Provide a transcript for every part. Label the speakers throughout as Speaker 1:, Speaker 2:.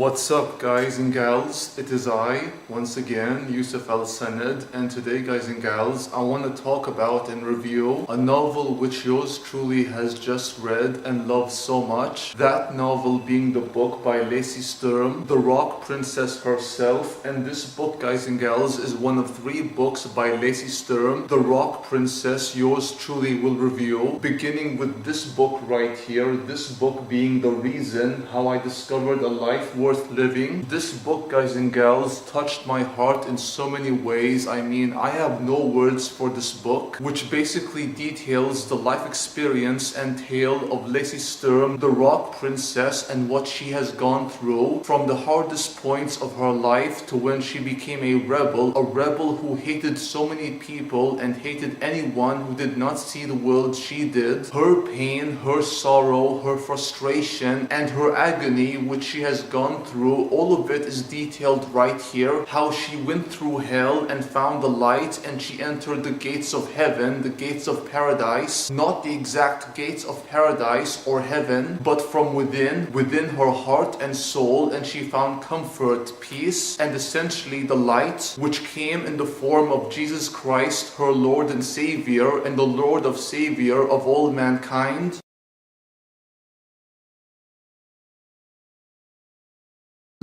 Speaker 1: What's up, guys and gals? It is I, once again, Yusuf Al-Sanad, and today, guys and gals, I want to talk about and review a novel which yours truly has just read and loved so much. That novel being the book by Lacey Sturm, The Rock Princess herself, and this book, guys and gals, is one of 3 books by Lacey Sturm, The Rock Princess, yours truly will review, beginning with this book right here, this book being The Reason How I Discovered a Life Worth Living. This book, guys and gals, touched my heart in so many ways. I mean, I have no words for this book, which basically details the life experience and tale of Lacey Sturm, the Rock Princess, and what she has gone through from the hardest points of her life to when she became a rebel who hated so many people and hated anyone who did not see the world she did. Her pain, her sorrow, her frustration, and her agony, which she has gone through, all of it is detailed right here. How she went through hell and found the light, and she entered the gates of heaven, the gates of paradise, not the exact gates of paradise or heaven, but from within her heart and soul, and she found comfort, peace, and essentially the light, which came in the form of Jesus Christ, her Lord and Savior, and the Lord of Savior of all mankind.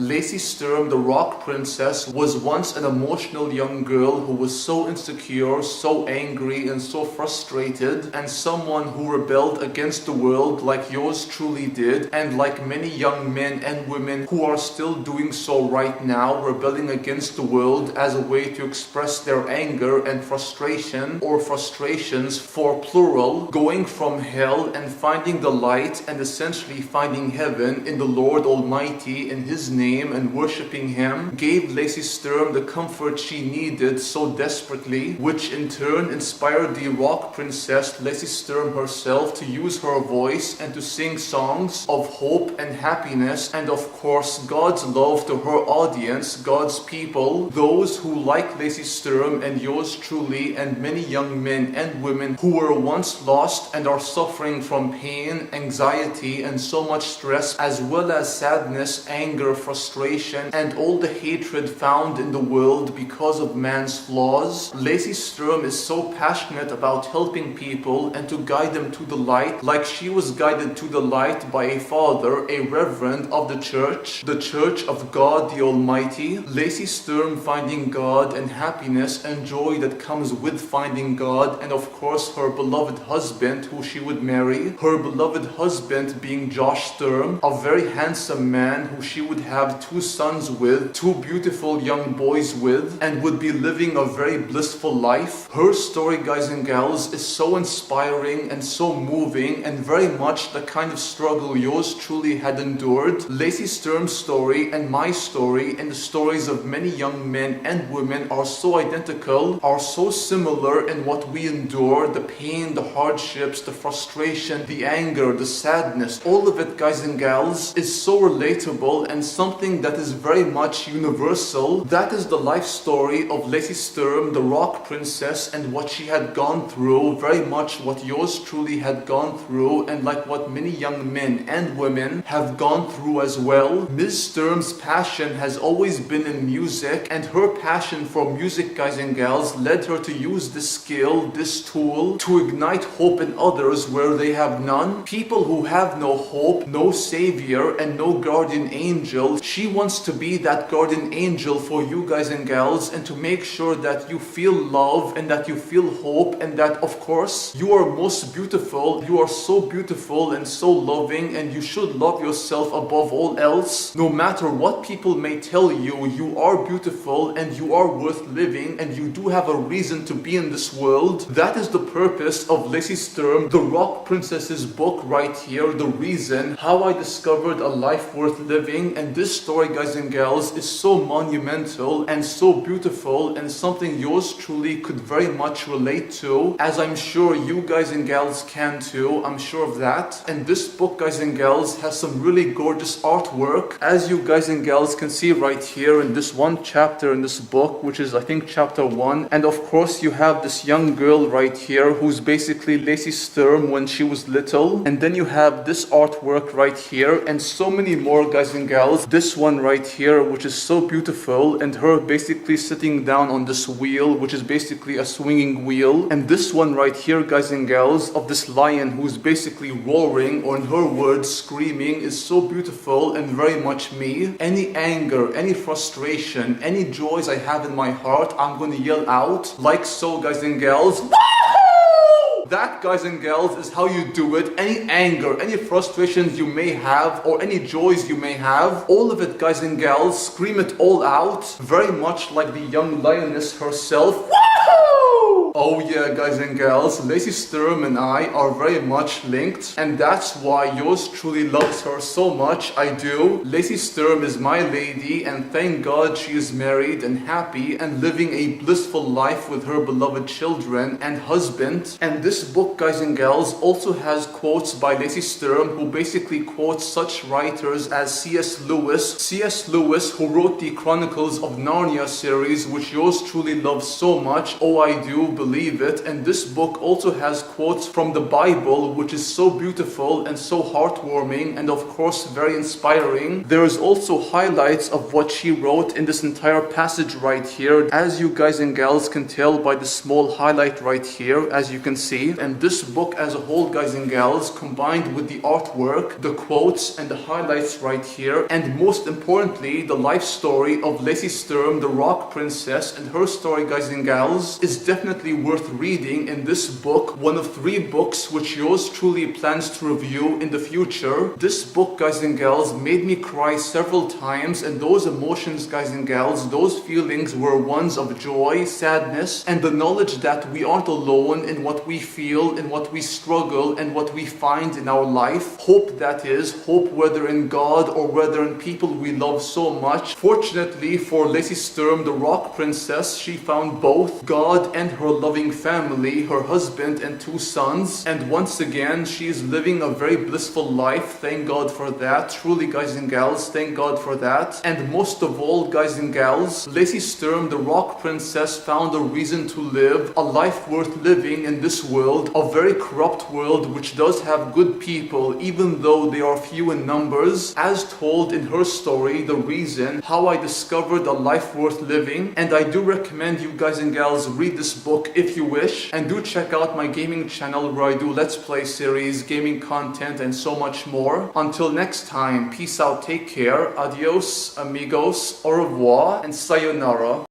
Speaker 1: Lacey Sturm, the Rock Princess, was once an emotional young girl who was so insecure, so angry, and so frustrated, and someone who rebelled against the world like yours truly did, and like many young men and women who are still doing so right now, rebelling against the world as a way to express their anger and frustration, or frustrations for plural, going from hell and finding the light and essentially finding heaven in the Lord Almighty in His name, and worshipping Him, gave Lacey Sturm the comfort she needed so desperately, which in turn inspired the Rock Princess, Lacey Sturm herself, to use her voice and to sing songs of hope and happiness, and of course God's love to her audience, God's people, those who like Lacey Sturm and yours truly, and many young men and women who were once lost and are suffering from pain, anxiety, and so much stress, as well as sadness, anger, frustration, and all the hatred found in the world because of man's flaws. Lacey Sturm is so passionate about helping people and to guide them to the light, like she was guided to the light by a father, a reverend of the Church of God the Almighty. Lacey Sturm finding God and happiness and joy that comes with finding God, and of course her beloved husband who she would marry, her beloved husband being Josh Sturm, a very handsome man who she would have 2 sons with, 2 beautiful young boys with, and would be living a very blissful life. Her story, guys and gals, is so inspiring and so moving, and very much the kind of struggle yours truly had endured. Lacey Sturm's story and my story and the stories of many young men and women are so identical, are so similar in what we endure, the pain, the hardships, the frustration, the anger, the sadness, all of it, guys and gals, is so relatable and something that is very much universal. That is the life story of Lacey Sturm, the Rock Princess, and what she had gone through, very much what yours truly had gone through, and like what many young men and women have gone through as well. Ms. Sturm's passion has always been in music, and her passion for music, guys and gals, led her to use this skill, this tool, to ignite hope in others where they have none. People who have no hope, no savior, and no guardian angel. She wants to be that guardian angel for you, guys and gals, and to make sure that you feel love and that you feel hope, and that of course you are most beautiful. You are so beautiful and so loving, and you should love yourself above all else. No matter what people may tell you, you are beautiful and you are worth living, and you do have a reason to be in this world. That is the purpose of Lacey Sturm, the Rock Princess's book right here, The Reason How I Discovered a Life Worth Living. And this story, guys and gals, is so monumental and so beautiful, and something yours truly could very much relate to, as I'm sure you guys and gals can too. I'm sure of that. And this book, guys and gals, has some really gorgeous artwork, as you guys and gals can see right here in this one chapter in this book, which is I think chapter 1. And of course you have this young girl right here who's basically Lacey Sturm when she was little, and then you have this artwork right here, and so many more, guys and gals. This this one right here, which is so beautiful, and her basically sitting down on this wheel, which is basically a swinging wheel. And this one right here, guys and gals, of this lion who's basically roaring, or in her words, screaming, is so beautiful and very much me. Any anger, any frustration, any joys I have in my heart, I'm going to yell out like so, guys and gals. That, guys and gals, is how you do it. Any anger, any frustrations you may have, or any joys you may have, all of it, guys and gals, scream it all out, very much like the young lioness herself. Woohoo! Oh yeah, guys and gals, Lacey Sturm and I are very much linked, and that's why yours truly loves her so much. I do. Lacey Sturm is my lady, and thank God she is married and happy and living a blissful life with her beloved children and husband. And this book, guys and gals, also has quotes by Lacey Sturm, who basically quotes such writers as C.S. Lewis. C.S. Lewis, who wrote the Chronicles of Narnia series, which yours truly loves so much. Oh, I do believe it. And this book also has quotes from the Bible, which is so beautiful and so heartwarming, and of course very inspiring. There is also highlights of what she wrote in this entire passage right here, as you guys and gals can tell by the small highlight right here, as you can see. And this book as a whole, guys and gals, combined with the artwork, the quotes, and the highlights right here, and most importantly, the life story of Lacey Sturm, the rock princess, and her story, guys and gals, is definitely worth reading in this book, one of 3 books which yours truly plans to review in the future. This book, guys and gals, made me cry several times, and those emotions, guys and gals, those feelings were ones of joy, sadness, and the knowledge that we aren't alone in what we feel, in what we struggle, and what we find in our life. Hope, that is, hope whether in God or whether in people we love so much. Fortunately for Lacey Sturm, the rock princess, she found both God and her loving family, her husband and 2 sons, and once again she is living a very blissful life. Thank God for that. Truly, guys and gals, thank God for that. And most of all, guys and gals, Lacey Sturm, the rock princess, found a reason to live, a life worth living in this world, a very corrupt world which does have good people even though they are few in numbers, as told in her story, The Reason, How I Discovered a Life Worth Living. And I do recommend you guys and gals read this book if you wish, and do check out my gaming channel where I do let's play series, gaming content, and so much more. Until next time, peace out, take care, adios amigos, au revoir, and sayonara.